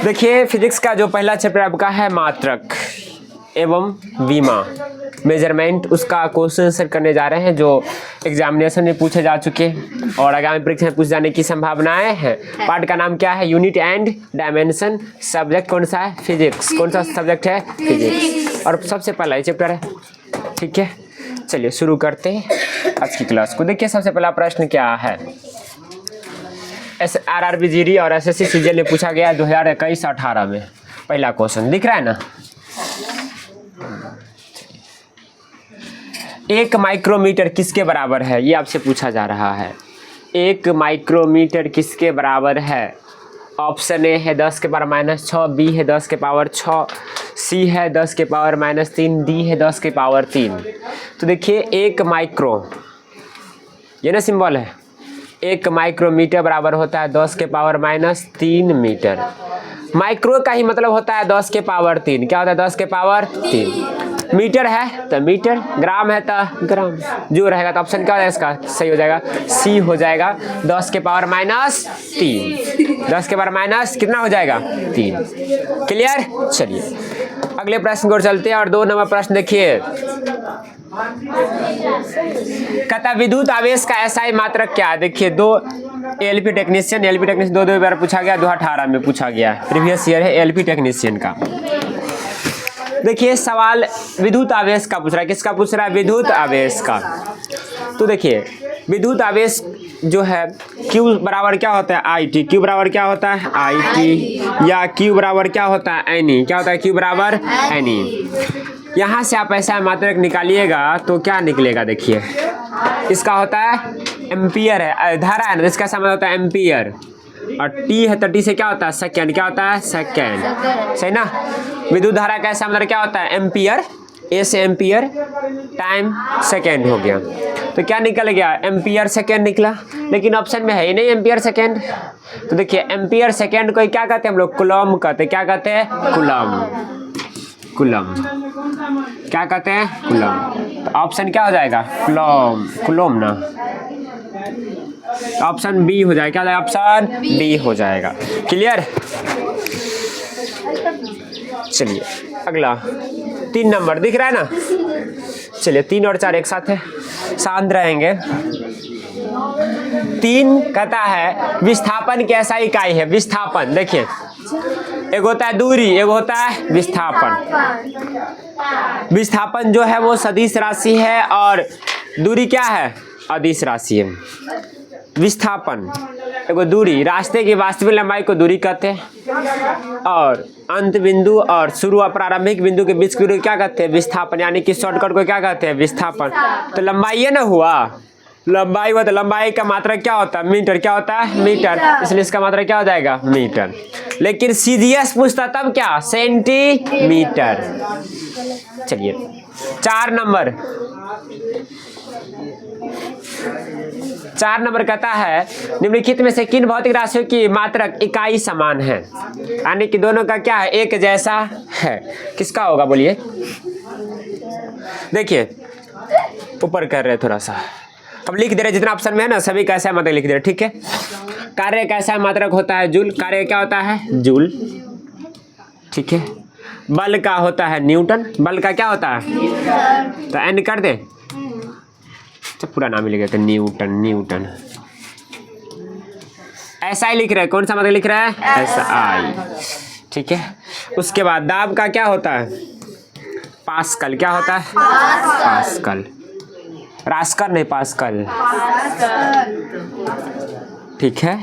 देखिए फिजिक्स का जो पहला चैप्टर आपका है मात्रक एवं विमा मेजरमेंट, उसका क्वेश्चन आंसर करने जा रहे हैं जो एग्जामिनेशन में पूछे जा चुके और आगामी परीक्षा में पूछ जाने की संभावनाएं हैं। पार्ट का नाम क्या है? Unit and dimension. सब्जेक्ट कौन सा है? फिजिक्स। कौन सा सब्जेक्ट है? फिजिक्स। और सबसे पहला ये चैप्टर है, ठीक है। चलिए शुरू करते हैं आज की क्लास को। देखिए सबसे पहला प्रश्न क्या है, RRB जीडी और SSC सीजीएल में पूछा गया 2021-18 में। पहला क्वेश्चन दिख रहा है ना, 1 माइक्रोमीटर किसके बराबर है? ये आपसे पूछा जा रहा है। 1 माइक्रोमीटर किसके बराबर है? ऑप्शन ए है 10 के पावर -6, बी है 10 के पावर 6, सी है 10 के पावर -3, डी है 10 के पावर 3। तो देखिए 1 माइक्रो, ये ना सिंबल है, 1 माइक्रोमीटर बराबर होता है 10 के पावर -3 मीटर। माइक्रो का ही मतलब होता है 10 के पावर 3। क्या होता है? 10 के पावर 3। मीटर है तो मीटर, ग्राम है तो ग्राम, जो रहेगा तो ऑप्शन क्या हो जाएगा इसका? सही हो जाएगा, सी हो जाएगा। 10 के पावर -3, 10 के पावर माइनस कितना हो जाएगा? 3। क्लियर? चलिए अगले प्रश्न की ओर चलते हैं और 2 नंबर प्रश्न देखिए। कहता विद्युत आवेश का एसआई मात्रक क्या है? देखिए 2 एलपी टेक्नीशियन 2 बार पूछा गया, 2018 में पूछा गया, प्रीवियस ईयर है एलपी टेक्नीशियन का। देखिए सवाल विद्युत आवेश का पूछ रहा है। किसका पूछ रहा है? विद्युत आवेश का। तो देखिए विद्युत आवेश जो है Q बराबर क्या होता है? IT। Q बराबर क्या होता है? IT। या Q बराबर क्या होता है? NE। क्या होता है? Q बराबर NE। यहाँ से आप ऐसा मात्रक निकालिएगा तो क्या निकलेगा? देखिए इसका होता है एम्पियर है, धारा है ना, इसका समय होता है एम्पियर। और टी है तो टी से क्या होता है? सेकेंड। क्या होता है? सेकेंड। सही ना। विद्युत धारा का ऐसा मतलब क्या होता है? एम्पियर। ए से एम्पियर, टाइम सेकेंड हो गया। तो क्या निकल गया? एम्पियर सेकेंड निकला, लेकिन ऑप्शन में है ही नहीं एम्पियर सेकेंड। तो देखिए एम्पियर सेकेंड को क्या कहते हैं हम लोग? कूलम कहते हैं। क्या कहते हैं? कूलम। कूलम क्या कहते हैं? कूलम। तो ऑप्शन क्या हो जाएगा? कूलम। कूलम ना, ऑप्शन बी हो जाएगा। क्या हो जाएगा? ऑप्शन बी हो जाएगा। क्लियर? चलिए अगला 3 नंबर दिख रहा है ना। चलिए 3 और 4 एक साथ है, शांत रहेंगे। 3 कहता है विस्थापन की ऐसा इकाई है। विस्थापन देखिए एक होता है दूरी, एक होता है विस्थापन। विस्थापन जो है वो सदिश राशि है और दूरी क्या है? अदिश राशि है। विस्थापन एगो दूरी, रास्ते की वास्तविक लंबाई को दूरी कहते हैं और अंत बिंदु और शुरू और प्रारंभिक बिंदु के बीच की दूरी क्या कहते हैं? विस्थापन। यानी कि शॉर्टकट को क्या कहते हैं? विस्थापन। तो लंबाई ये ना हुआ, लंबाई हुआ तो लंबाई का मात्रक क्या होता है? मीटर। क्या होता है? मीटर। इसलिए इसका मात्रक क्या हो जाएगा? मीटर। लेकिन CGS पूछता तब क्या? सेंटीमीटर। चलिए 4 नंबर कहता है निम्नलिखित में से किन भौतिक राशियों की मात्रक इकाई समान है? यानी कि दोनों का क्या है? एक जैसा है। किसका होगा बोलिए? देखिए ऊपर कर रहे थोड़ा सा, अब लिख दे रहे जितना ऑप्शन में है ना सभी का ऐसा मात्रक लिख दे रहे, ठीक है। कार्य का ऐसा मात्रक होता है जूल। कार्य क्या होता है? जूल, ठीक है। बल का होता है न्यूटन। बल का क्या होता है? तो एन कर दे, तो पूरा नाम लिख देते न्यूटन। न्यूटन ऐसा ही लिख रहे हैं। कौन सा मतलब लिख रहा है? SI, ठीक है। उसके बाद दाब का क्या होता है? पास्कल। क्या होता है? पास्कल। रास्कल नहीं, पास्कल, ठीक है।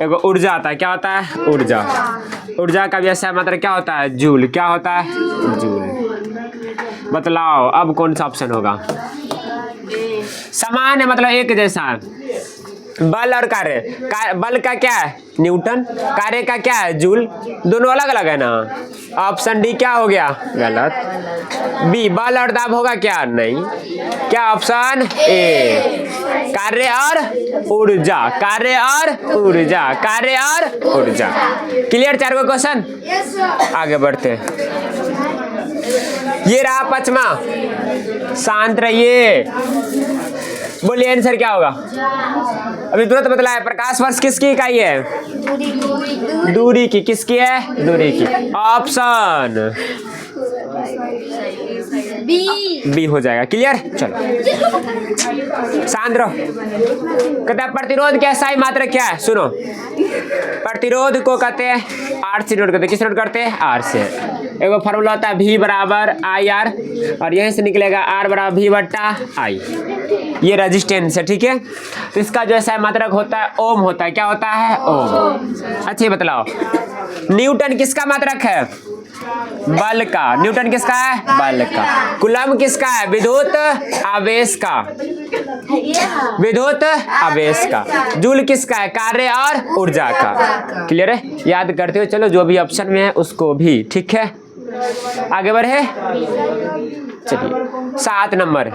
एगो ऊर्जा आता है। क्या होता है? ऊर्जा। ऊर्जा का भी ऐसा मतलब क्या होता है? जूल। क्या होता है? जूल। बतलाओ अब कौन सा ऑप्शन होगा? समान है मतलब एक जैसा है। बल और कार्य, बल का क्या है? न्यूटन। कार्य का क्या है? जूल। दोनों अलग अलग है ना। ऑप्शन डी क्या हो गया? गलत। बी बल और दाब होगा क्या? नहीं। क्या ऑप्शन ए? कार्य और ऊर्जा। कार्य और ऊर्जा। कार्य और ऊर्जा। क्लियर? 4 क्वेश्चन। आगे बढ़ते हैं। ये रहा पचमा, शांत रहिए। बोलिए आंसर क्या होगा? अभी तुरंत बतलाए। प्रकाश वर्ष किसकी इकाई है? दूरी की। किसकी है? दूरी की। ऑप्शन बी हो जाएगा। क्लियर? चलो शांत रहो। कहते हैं प्रतिरोध का SI मात्रक क्या है? सुनो, प्रतिरोध को कहते हैं आर से नोट करते हैं। किस नोट करते हैं? आर से। एगो फॉर्मूला होता है V बराबर IR और यहीं से निकलेगा R बराबर V बट्टा I। ये रेजिस्टेंस है, ठीक है। तो इसका जो SI मात्रक होता है ओम होता है। क्या होता है? ओम। अच्छा ये बतलाओ, न्यूटन किसका मात्रक है? बल का। न्यूटन किसका है? बल का। कूलम किसका है? विद्युत आवेश का। विद्युत आवेश का। जूल किसका है? कार्य और ऊर्जा का। क्लियर है? याद करते हो चलो, जो भी ऑप्शन में है उसको भी। ठीक है, आगे बढ़े। चलिए 7 नंबर,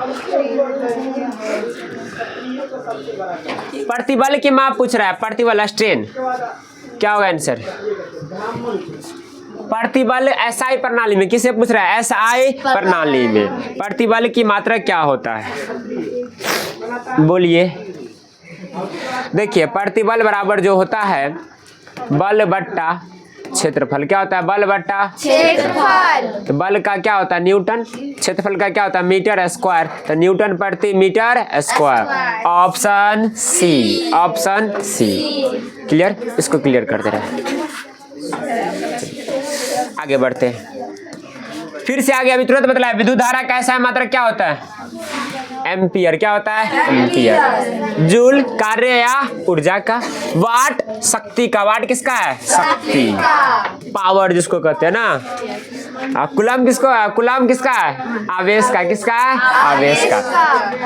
प्रतिबल की माप पूछ रहा है। प्रतिबल स्ट्रेन क्या होगा आंसर? प्रतिबल SI प्रणाली में। किसे पूछ रहा है? SI प्रणाली में प्रतिबल की मात्रा क्या होता है? बोलिए। देखिए प्रतिबल बराबर जो होता है बल बट्टा क्षेत्रफल। क्या होता है? बल बट्टा क्षेत्रफल। तो बल का क्या होता है? न्यूटन। क्षेत्रफल का क्या होता है? Metre square. तो न्यूटन प्रति metre square. Option C. Option C. Clear? इसको क्लियर कर दे रहे। आगे बढ़ते हैं, फिर से आगे। अभी तुरंत बतलाया विद्युत धारा का SI मात्रक क्या होता है? एम्पियर। क्या होता है? एम्पियर। जूल कार्य या ऊर्जा का। वाट शक्ति का। वाट किसका है? शक्ति। पावर जिसको कहते हैं ना। कूलम किसको? कूलम किसका है? आवेश का। किसका है? आवेश का।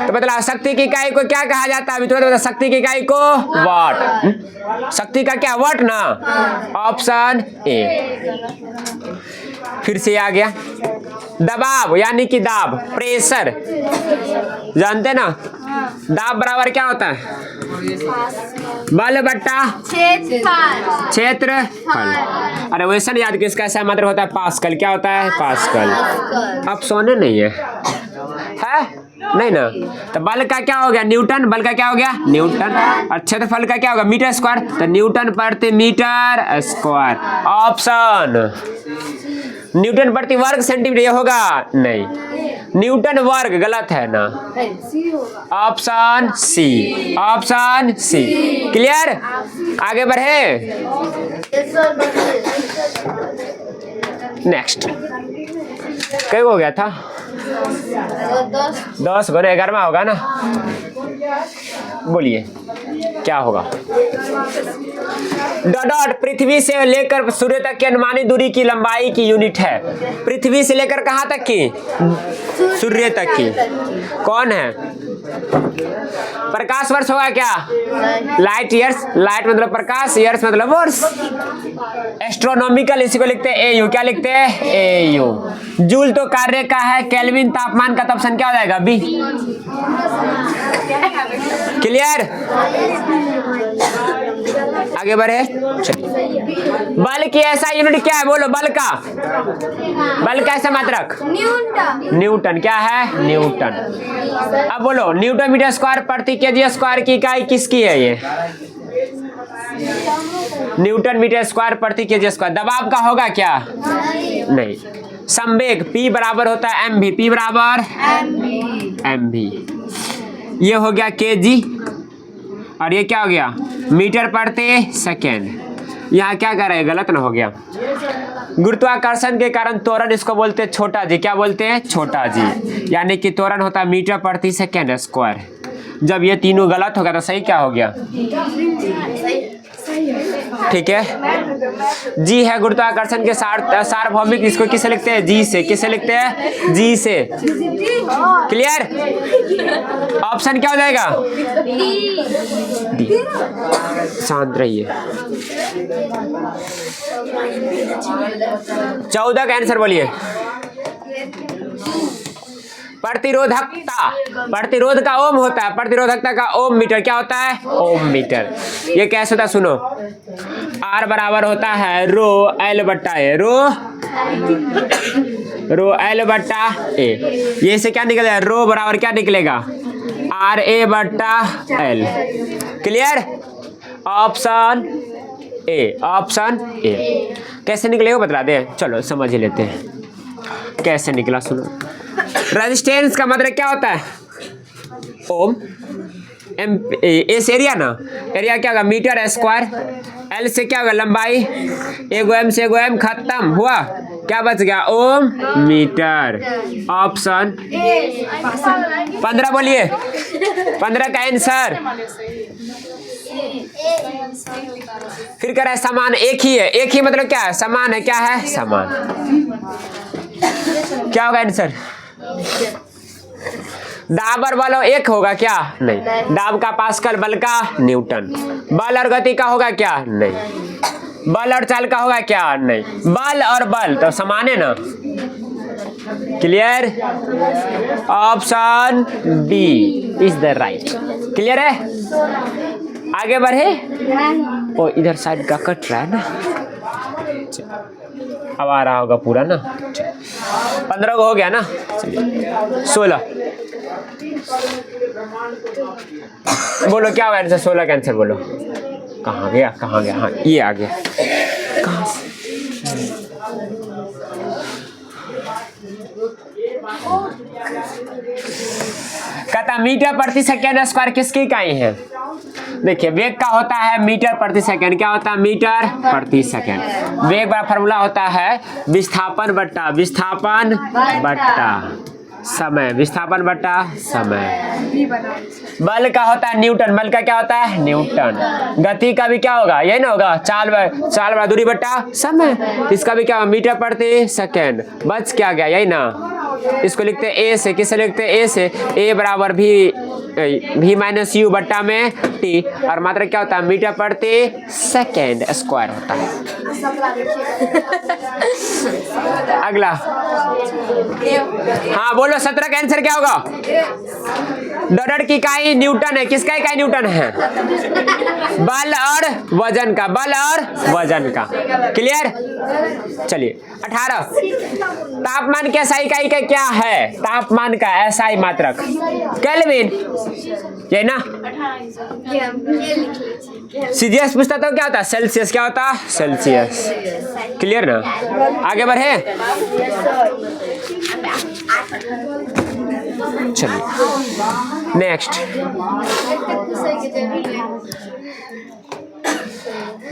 तो बतला शक्ति की इकाई को क्या कहा जाता है? अभी तुरंत बता। शक्ति की इकाई को वाट। शक्ति का क्या? वाट ना। Option A. फिर से आ गया दबाव यानी कि दाब, प्रेशर। जानते ना दाब बराबर क्या होता है? बल बट्टा क्षेत्रफल। अरे वैसे याद किसका SI मात्रक होता है? पास्कल। क्या होता है? पास्कल। अब सोने नहीं है नहीं ना। तो बल का क्या हो गया? न्यूटन। बल का क्या हो गया? न्यूटन। और क्षेत्रफल का क्या होगा? Metre square. तो न्यूटन प्रति मीटर स्क्वायर। ऑप्शन न्यूटन प्रति वर्ग सेंटीमीटर। ये होगा नहीं, न्यूटन वर्ग गलत है ना। Option C. Option C. Clear? आगे बढ़े। नेक्स्ट कई हो गया था? 10 घरे 11वां होगा ना। बोलिए क्या होगा? डॉट पृथ्वी से लेकर सूर्य तक की अनुमानित दूरी की लंबाई की यूनिट है। पृथ्वी से लेकर कहां तक की? सूर्य तक की। कौन है? प्रकाश वर्ष होगा क्या? Light years. लाइट मतलब प्रकाश, ईयर्स मतलब वर्ष। एस्ट्रोनॉमिकल इसी को लिखते हैं AU। क्या लिखते हैं? AU। जूल तो कार्य का है। केल्विन तापमान का। तो ऑप्शन क्या हो जाएगा? B। क्लियर? आगे बढ़े। बल की ऐसा यूनिट क्या है? बोलो बल का। बल का ऐसा मात्रक न्यूटन। न्यूटन क्या है? न्यूटन। अब बोलो न्यूटन मीटर स्क्वायर प्रति केजी स्क्वायर की इकाई किसकी है? ये न्यूटन मीटर स्क्वायर प्रति केजी स्क्वायर। दबाव का होगा क्या? नहीं। संवेग P बराबर होता है mv। P बराबर mv। ये हो गया kg और ये क्या हो गया? मीटर प्रति सेकेंड। यहाँ क्या कर रहे हैं? गलत ना हो गया। गुरुत्वाकर्षण के कारण त्वरण इसको बोलते हैं छोटा जी। क्या बोलते हैं? छोटा जी। यानी कि त्वरण होता है मीटर प्रति सेकेंड स्क्वायर। जब ये तीनों गलत होगा तो सही क्या हो गया? ठीक है। जी है गुरुत्वाकर्षण के सार्वभौमिक। इसको किसे लिखते हैं? जी से। किसे लिखते हैं? जी से। क्लियर? ऑप्शन क्या हो जाएगा? डी। शांत रहिए। 14 का आंसर बोलिए। प्रतिरोधकता। प्रतिरोध का ओम होता है। प्रतिरोधकता का ओम मीटर। क्या होता है? ओम मीटर। ये कैसे होता है? सुनो, R बराबर होता है रो L बट्टा ए। रो रो एल बट्टा ए, ये से क्या निकलेगा, रो बराबर क्या निकलेगा, आर ए बट्टा L. Clear? Option A, option A. कैसे निकलेगा बता दे, चलो समझ ही लेते हैं कैसे निकला। सुनो, रेजिस्टेंस का मतलब क्या होता है, ओम। एम इस एरिया ना, एरिया क्या होगा, मीटर स्क्वायर। एल से क्या होगा, लंबाई, एगो एम से एगो एम, खत्म हुआ, क्या बच गया, ओम मीटर। ऑप्शन 15 बोलिए, 15 का आंसर। फिर कह रहा है समान, एक ही है, एक ही मतलब क्या है, समान है, क्या है, समान। क्या होगा आंसर, दाब और बल एक होगा क्या, नहीं। दाब का पास्कल, बल का न्यूटन। बल और गति का होगा क्या, नहीं। बल और चाल का होगा क्या, नहीं। बल और बल तो समान है ना। Clear? Option D is the right. Clear है? आगे बढ़े। ओ इधर साइड का कट रहा है ना, अब आ रहा होगा पूरा ना। 15 को हो गया ना, चलिए 16 बोलो, क्या हुआ आंसर, 16 का आंसर बोलो। कहाँ गया, कहाँ गया, हाँ ये आ गया, कहाँ से? कहता मीटर प्रति सेकेंड स्क्वायर किसकी इकाई है। देखिए वेग का होता है मीटर प्रति सेकेंड, क्या होता है, मीटर प्रति सेकेंड। वेग का फॉर्मूला होता है विस्थापन बट्टा, विस्थापन बट्टा समय, विस्थापन बट्टा समय। बल का होता है न्यूटन, बल का क्या होता है, न्यूटन। गति का भी क्या होगा, यही ना होगा, चाल बड़ा दूरी बट्टा समय। इसका भी क्या होगा, मीटर प्रति सेकेंड। बच क्या गया, यही ना। इसको लिखते हैं ए से, किसे लिखते हैं, ए से। ए बराबर भी माइनस यू बट्टा में टी, और मात्रा क्या होता है, मीटर प्रति सेकेंड स्क्वायर होता है। अगला, हाँ बोलो, 17 का आंसर क्या होगा। डॉलर की इकाई न्यूटन है, किसका इकाई न्यूटन है, बल और वजन का, बल और वजन का। क्लियर? चलिए 18, तापमान की एसआई इकाई का क्या है, तापमान का एसआई मात्रक केल्विन, ये ना। सीजीएस पूछता तो क्या होता है, सेल्सियस, क्या होता है, सेल्सियस। क्लियर ना? आगे बढ़े। चलिए नेक्स्ट,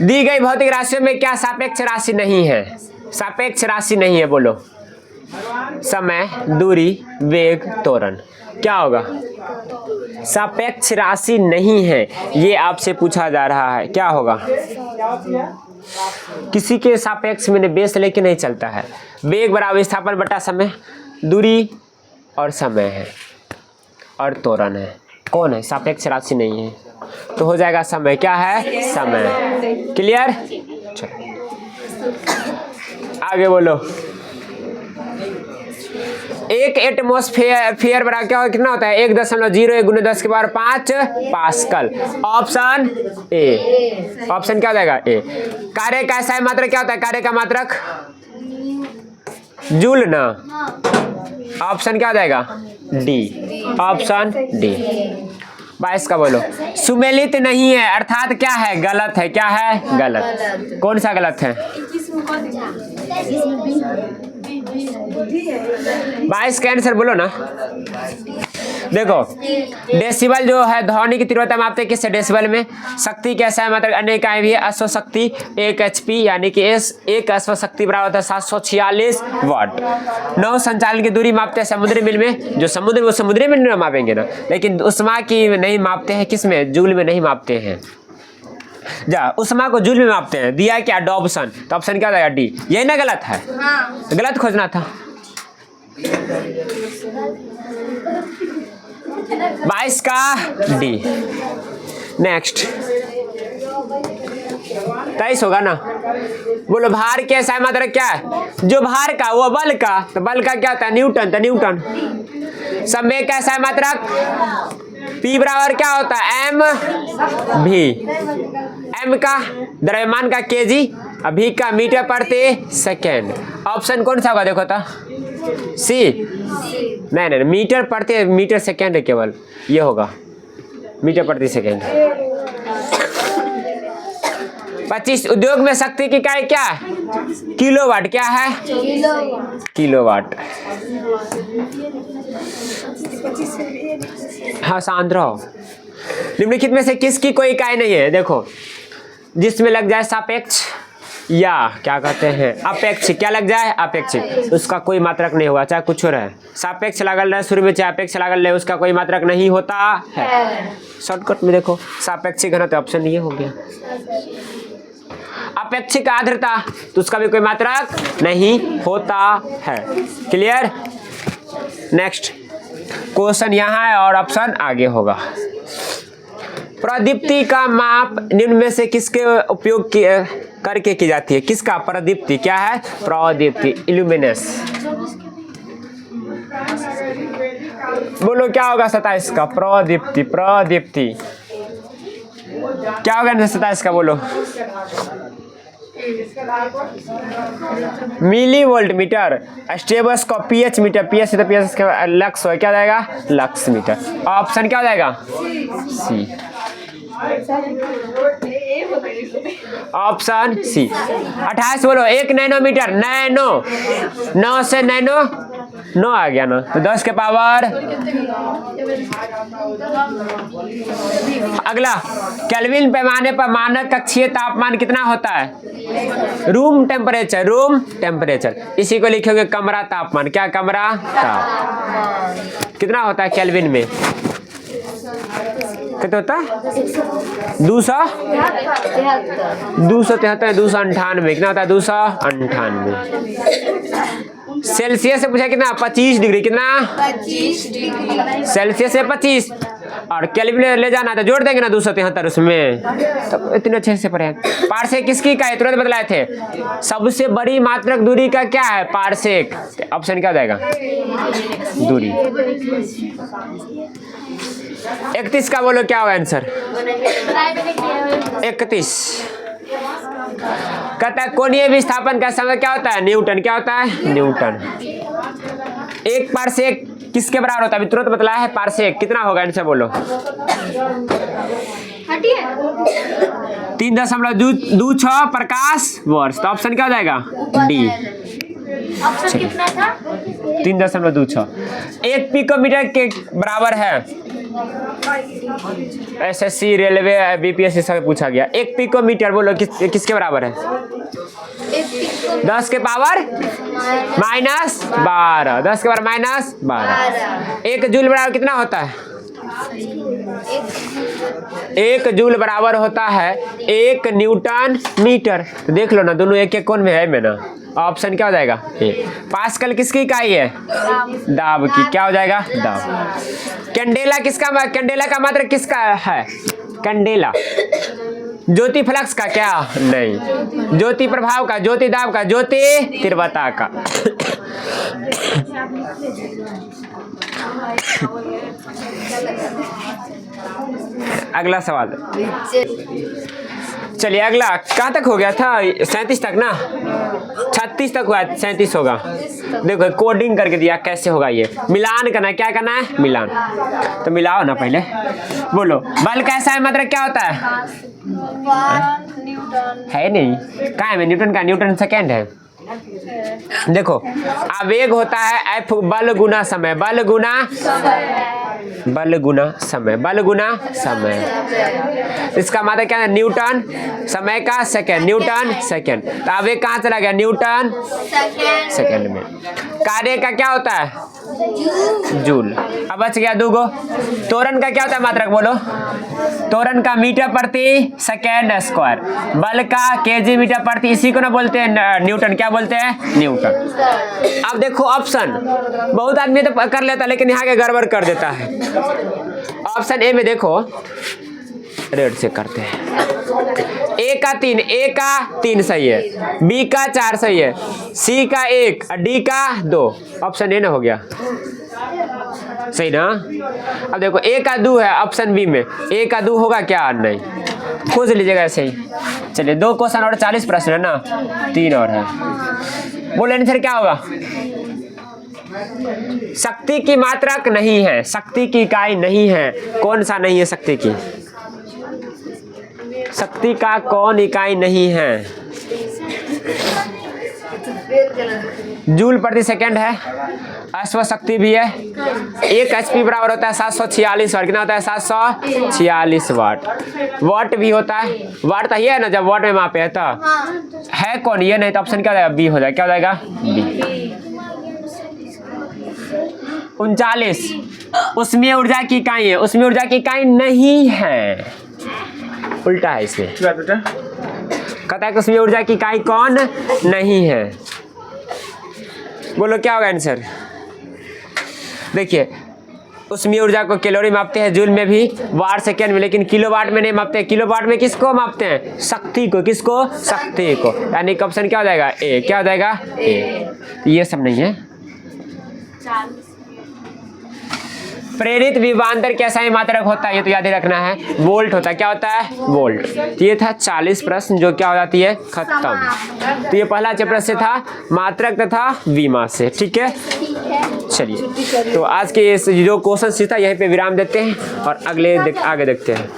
दी गई भौतिक राशियों में क्या सापेक्ष राशि नहीं है, सापेक्ष राशि नहीं है, बोलो। समय, दूरी, वेग, त्वरण, क्या होगा, सापेक्ष राशि नहीं है, ये आपसे पूछा जा रहा है, क्या होगा। किसी के सापेक्ष में बेस लेके नहीं चलता है। वेग बराबर विस्थापन बटा समय, दूरी और समय है, और त्वरण है, कौन है, सापेक्ष राशि नहीं है, तो हो जाएगा समय, क्या है, समय। क्लियर? चलो आगे बोलो। एक एटमॉस्फेयर बराबर क्या कितना होता है, 1.01 गुने 10 के power 5 pascal. Option A, option क्या हो जाएगा, ए। कार्य का एसआई मात्रक क्या होता है, कार्य का मात्रक जूल ना। ऑप्शन क्या हो जाएगा, डी, ऑप्शन डी। 22 का बोलो। सुमेलित नहीं है अर्थात क्या है, गलत है, क्या है, गलत। कौन सा गलत है, 22 का आंसर बोलो ना। देखो डेसिबल जो है ध्वनि की तीव्रता मापते हैं किससे, डेसिबल में। शक्ति कैसा है, मतलब अन्य इकाई भी है, अश्वशक्ति 1 HP, यानी कि एक अश्वशक्ति बराबर होता है 746 वाट। नौ संचालन की दूरी मापते हैं समुद्री मील में, जो समुद्र वो समुद्री मील में मापेंगे ना, लेकिन उष्मा की नहीं मापते हैं, किस में, जूल में नहीं मापते हैं। जा उष्मा को जूल में मापते हैं, दिया क्या, डॉब्सन, तो ऑप्शन क्या हो जाएगा, डी। यही ना गलत है, गलत खोजना था। 22 का डी। नेक्स्ट 23 होगा ना। बोलो भार के एसआई मात्रक क्या है, जो भार का वो बल का, तो बल का क्या होता है, न्यूटन, तो न्यूटन। संवेग का एसआई मात्रक P बराबर क्या होता है, एम भी। एम का द्रव्यमान का केजी, अभी का मीटर प्रति सेकेंड। ऑप्शन कौन सा होगा देखो तो, सी। नहीं, मीटर प्रति, मीटर सेकेंड है केवल, ये होगा मीटर प्रति सेकेंड। 25 उद्योग में शक्ति की इकाई क्या है? किलोवाट। क्या है? किलोवाट। हाँ शांत रहो। निम्नलिखित में से किसकी कोई इकाई नहीं है देखो, जिसमें लग जाए सापेक्ष या क्या कहते हैं अपेक्षिक, क्या लग जाए अपेक्षिक, उसका कोई मात्रक नहीं होगा, चाहे कुछ हो रहे। सापेक्ष लागल रहे शुरू में, चाहे अपेक्ष लागल रहे, उसका कोई मात्रक नहीं होता है। शॉर्टकट में देखो सापेक्षिक है ना, तो ऑप्शन ये हो गया। अपेक्षिक आर्द्रता, तो उसका भी कोई मात्रक नहीं होता है। क्लियर? नेक्स्ट क्वेश्चन यहाँ है और ऑप्शन आगे होगा। प्रदीप्ति का माप निम्न में से किसके उपयोग करके की जाती है? किसका? प्रदीप्ति। क्या है? प्रदीप्ति, इल्यूमिनेस। बोलो क्या होगा 27 का? प्रदीप्ति। प्रदीप्ति क्या होगा 27 का? बोलो। मिली वोल्ट मीटर, स्टेबस्कोप पीएच मीटर, पीएच से तो पीएच का लक्स हो, क्या जाएगा? Lux meter. ऑप्शन क्या हो जाएगा? सी। ऑप्शन सी। 28 बोलो। 1 नैनोमीटर, नैनो, 9 से नैनो 9 आ गया ना, तो 10 के पावर। अगला, केल्विन पैमाने पर मानक कक्षीय तापमान कितना होता है? Room temperature. रूम टेम्परेचर, इसी को लिखोगे कमरा तापमान। क्या? कमरा ताप। कितना होता है केल्विन में? कितना होता है? 273, 298। कितना होता है? 298। सेल्सियस से पूछा कितना? 25 डिग्री। कितना? 25 डिग्री। सेल्सियस से 25 और केल्विन ले जाना तो जोड़ देंगे ना 273 उसमें, तब इतने अच्छे से पढ़े। पारसेक किसकी इकाई? तुरंत बतलाए थे। सबसे बड़ी मात्रक दूरी का क्या है? पारसेक। ऑप्शन क्या हो जाएगा? दूरी। 31 का बोलो क्या होगा आंसर? 31। कहता है कोणीय विस्थापन का समय क्या होता है? न्यूटन। क्या होता है? न्यूटन। 1 पारसेक किसके बराबर होता है? अभी तुरंत बतलाया है पारसेक। कितना होगा आंसर बोलो? 3.26 प्रकाश वर्ष। तो ऑप्शन क्या हो जाएगा? डी। ऑप्शन कितना था? 3.26 1 पिकोमीटर के बराबर है। एसएससी, रेलवे, बीपीएससी सब पूछा गया। 1 पिकोमीटर बोलो किसके बराबर है? 10 के पावर -12। 10 के पावर -12। 1 जूल बराबर कितना होता है? 1 जूल बराबर होता है 1 न्यूटन मीटर। तो देख लो ना, दोनों एक एक कोण में है में ना। ऑप्शन क्या हो जाएगा? पास्कल किसकी इकाई है? दाब की। क्या हो जाएगा? दाब। कैंडेला किसका? कैंडेला का मात्रक किसका है? कैंडेला। ज्योति फ्लक्स का? क्या नहीं। ज्योति प्रभाव का, ज्योति दाब का, ज्योति तीव्रता का। अगला सवाल। चलिए अगला कहाँ तक हो गया था? 37 तक ना, 36 तक हुआ, 37 होगा। देखो कोडिंग करके दिया, कैसे होगा ये? मिलान करना है। क्या करना है? मिलान। तो मिलाओ ना पहले। बोलो बल कैसा है? मतलब क्या होता है? है नहीं, कहाँ है? न्यूटन का। न्यूटन सेकेंड है। देखो आवेग होता है F बल गुना समय। बल गुना बल गुना समय। बल गुना समय। इसका मतलब क्या है? न्यूटन। समय का सेकेंड। Newton second. तो आवेग कहाँ चला गया? न्यूटन सेकेंड में। कार्य का क्या होता है? जूल। अब बच गया 2 गो। त्वरण का क्या होता है मात्रक? बोलो। त्वरण का मीटर प्रति सेकेंड स्क्वायर। बल का केजी मीटर प्रति, इसी को ना बोलते हैं न्यूटन। क्या बोलते हैं? न्यूटन। अब देखो ऑप्शन, बहुत आदमी तो कर लेता लेकिन यहाँ के गड़बड़ कर देता है। ऑप्शन ए में देखो, रेड से करते हैं। ए का 3 सही है, बी का 4 सही है, सी का 1, डी का 2। ऑप्शन ए ना हो गया सही ना। अब देखो ए का 2 है ऑप्शन बी में। ए का 2 होगा क्या? नहीं। खोज लीजिएगा ऐसे ही। चलिए 2 क्वेश्चन और 40 प्रश्न है ना, 3 और है। बोले आंसर क्या होगा? शक्ति की मात्रक नहीं है, शक्ति की इकाई नहीं है। कौन सा नहीं है शक्ति की? शक्ति का कौन इकाई नहीं है? जूल प्रति सेकंड है, अश्व शक्ति भी है। 1 HP बराबर होता है 746 वाट। कितना होता है? 746 वाट। वाट भी होता है, वाट तो ये है ना, जब वाट में मापे है तो है कौन? ये नहीं तो ऑप्शन क्या हो जाएगा? बी हो जाएगा। क्या हो जाएगा? बी। 39 उसमें ऊर्जा की इकाई है, उसमें ऊर्जा की इकाई नहीं है, उल्टा है इसमें। कहता है कि उसमें ऊर्जा की इकाई कौन नहीं है। बोलो क्या होगा आंसर? देखिए उसमें ऊर्जा को कैलोरी मापते हैं, जूल में भी, वाट सेकेंड में, लेकिन किलोवाट में नहीं मापते हैं। किलोवाट में किसको मापते हैं? शक्ति को। किसको? शक्ति को। यानी ऑप्शन क्या हो जाएगा? ए। क्या हो जाएगा? ए। ये सब नहीं है। प्रेरित विभवांतर कैसा ही मात्रक होता है? ये तो याद ही रखना है, वोल्ट होता है। क्या होता है? वोल्ट। तो ये था 40 प्रश्न जो क्या हो जाती है? खत्म। तो ये पहला चैप्टर से था, मात्रक तथा विमा से। ठीक है, चलिए तो आज के इस जो क्वेश्चन था यहीं पे विराम देते हैं और आगे देखते हैं।